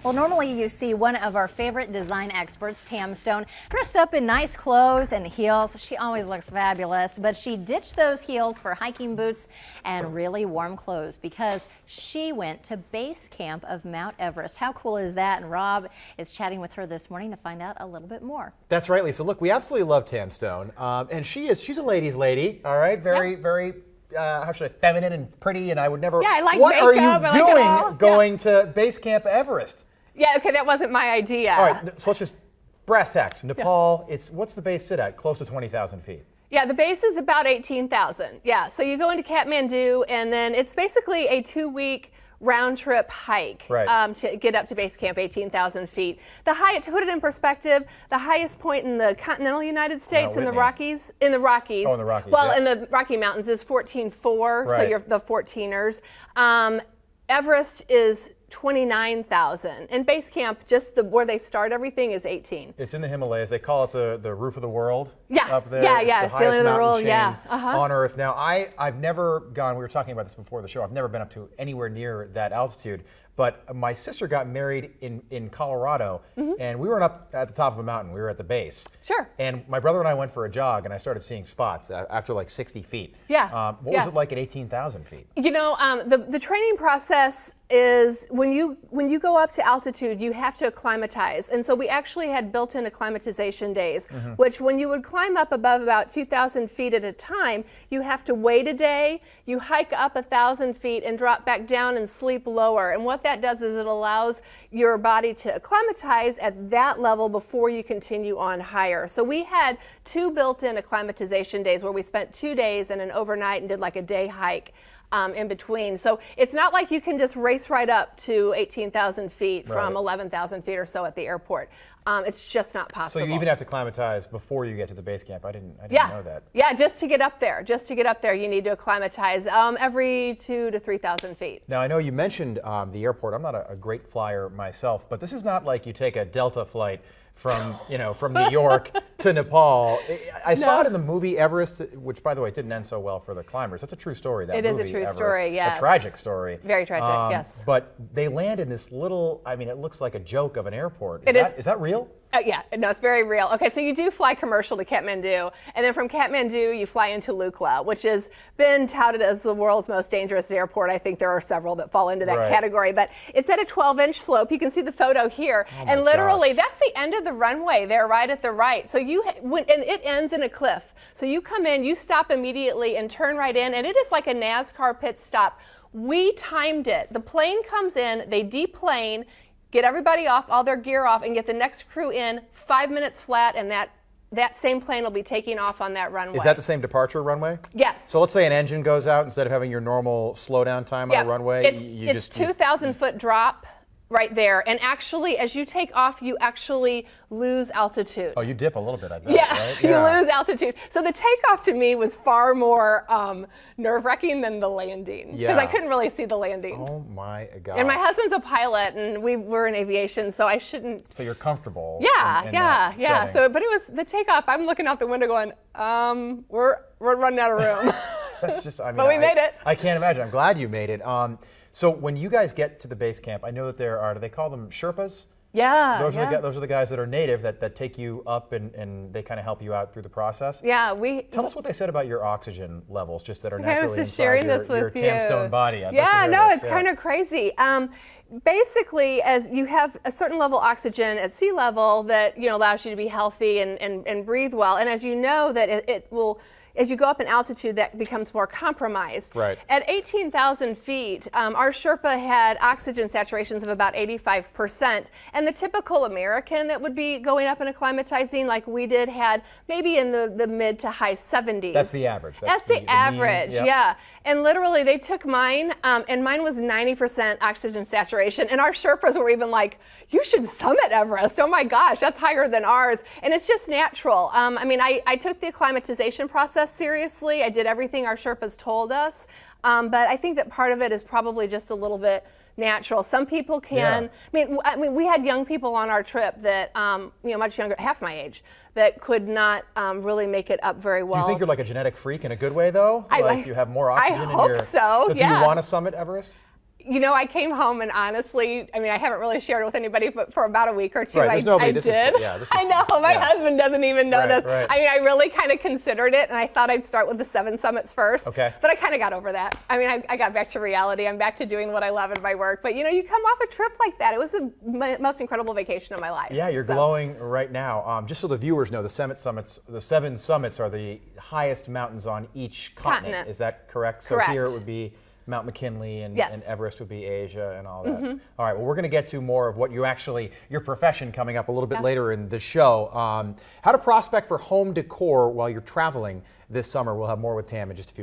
Well, normally you see one of our favorite design experts, Tam Stone, dressed up in nice clothes and heels. She always looks fabulous, but she ditched those heels for hiking boots and really warm clothes because she went to base camp of Mount Everest. How cool is that? And Rob is chatting with her this morning to find out a little bit more. That's right, Lisa. Look, we absolutely love Tam Stone, and she's a ladies' lady. All right, very. How should I, feminine and pretty, and I would never. Yeah, I like what makeup. are you doing going to base camp Everest? Yeah, okay, that wasn't my idea. All right, so let's just brass tacks. Nepal, what's the base sit at? Close to 20,000 feet. Yeah, the base is about 18,000. Yeah, so you go into Kathmandu, and then it's basically a 2-week round trip hike to get up to base camp, 18,000 feet. The height, to put it in perspective, the highest point in the continental United States in the Rockies. Oh, in the Rockies. Well, in the Rocky Mountains is 14,400, so you're the 14ers. Everest is 29,000, and base camp, just where they start everything, is 18. It's in the Himalayas. They call it the roof of the world. Yeah, up there. yeah, it's the highest mountain chain yeah. on Earth. Now, I've never gone. We were talking about this before the show. I've never been up to anywhere near that altitude. But my sister got married in Colorado, and we weren't up at the top of a mountain. We were at the base. Sure. And my brother and I went for a jog, and I started seeing spots after like 60 feet. Yeah. What was it like at 18,000 feet? You know, the training process is when you go up to altitude, you have to acclimatize. And so we actually had built-in acclimatization days, which when you would climb up above about 2,000 feet at a time, you have to wait a day, you hike up 1,000 feet and drop back down and sleep lower. And what that does is it allows your body to acclimatize at that level before you continue on higher. So we had 2 built-in acclimatization days where we spent 2 days and an overnight and did like a day hike in between. So it's not like you can just race right up to 18,000 feet from 11,000 feet or so at the airport. It's just not possible. So you even have to acclimatize before you get to the base camp. I didn't know that. Yeah, just to get up there. Just to get up there, you need to acclimatize every 2,000 to 3,000 feet. Now, I know you mentioned the airport. I'm not a great flyer myself, but this is not like you take a Delta flight from New York to Nepal. I saw it in the movie Everest, which, by the way, didn't end so well for the climbers. That's a true story. That it movie, is a true Everest. story. Yeah, a tragic story. Very tragic. Yes. But they land in this little. I mean, it looks like a joke of an airport. Is that real? Yeah, no, it's very real. Okay, so you do fly commercial to Kathmandu, and then from Kathmandu you fly into Lukla, which has been touted as the world's most dangerous airport. I think there are several that fall into that category, but it's at a 12-inch slope. You can see the photo here, and literally that's the end of the runway there, right at the right. So and it ends in a cliff. So you come in, you stop immediately and turn right in, and it is like a NASCAR pit stop. We timed it. The plane comes in, they deplane, get everybody off, all their gear off, and get the next crew in 5 minutes flat, and that same plane will be taking off on that runway. Is that the same departure runway? Yes. So let's say an engine goes out, instead of having your normal slowdown time on a runway, it's 2,000 foot drop right there, and actually as you take off you actually lose altitude. Oh, you dip a little bit, I bet. Yeah, right? You lose altitude. So the takeoff to me was far more nerve-wracking than the landing, because I couldn't really see the landing. Oh my God. And my husband's a pilot, and we were in aviation, so I shouldn't. So you're comfortable. Yeah. So, but it was the takeoff. I'm looking out the window going, we're running out of room. That's just. I mean, but we made it. I can't imagine. I'm glad you made it. So when you guys get to the base camp, I know that there are. Do they call them Sherpas? Yeah. Those are the guys that are native that take you up and they kind of help you out through the process. Yeah, Tell us what they said about your oxygen levels, just that are naturally inside sharing your, this with your Tam Stone body. It's kind of crazy. Basically, as you have a certain level of oxygen at sea level that allows you to be healthy and breathe well, and as you know that it will. As you go up in altitude, that becomes more compromised. Right. At 18,000 feet, our Sherpa had oxygen saturations of about 85%, and the typical American that would be going up and acclimatizing like we did had maybe in the mid to high 70s. That's the average. That's the average, yeah. And literally, they took mine, and mine was 90% oxygen saturation, and our Sherpas were even like, you should summit Everest. Oh my gosh, that's higher than ours. And it's just natural. I mean, I took the acclimatization process seriously. I did everything our Sherpas told us, but I think that part of it is probably just a little bit natural. Some people can. I mean, we had young people on our trip that, much younger, half my age, that could not really make it up very well. Do you think you're like a genetic freak in a good way, though? Like you have more oxygen I in hope your. so. But do you want to summit Everest? You know, I came home and honestly, I mean, I haven't really shared it with anybody, but for about a week or two, Right, there's nobody. I This did. is, yeah, this is, I know, my yeah. husband doesn't even know Right, this. right. I mean, I really kind of considered it, and I thought I'd start with the 7 summits first. Okay. But I kind of got over that. I mean, I got back to reality. I'm back to doing what I love in my work. But you know, you come off a trip like that. It was the most incredible vacation of my life. Yeah, you're So, glowing right now. Just so the viewers know, the 7 summits are the highest mountains on each continent. Is that correct? So Correct. here it would be Mount McKinley, and, Yes. and Everest would be Asia and all that. All right, well, we're going to get to more of what you actually, your profession coming up a little bit later in the show. How to prospect for home decor while you're traveling this summer. We'll have more with Tam in just a few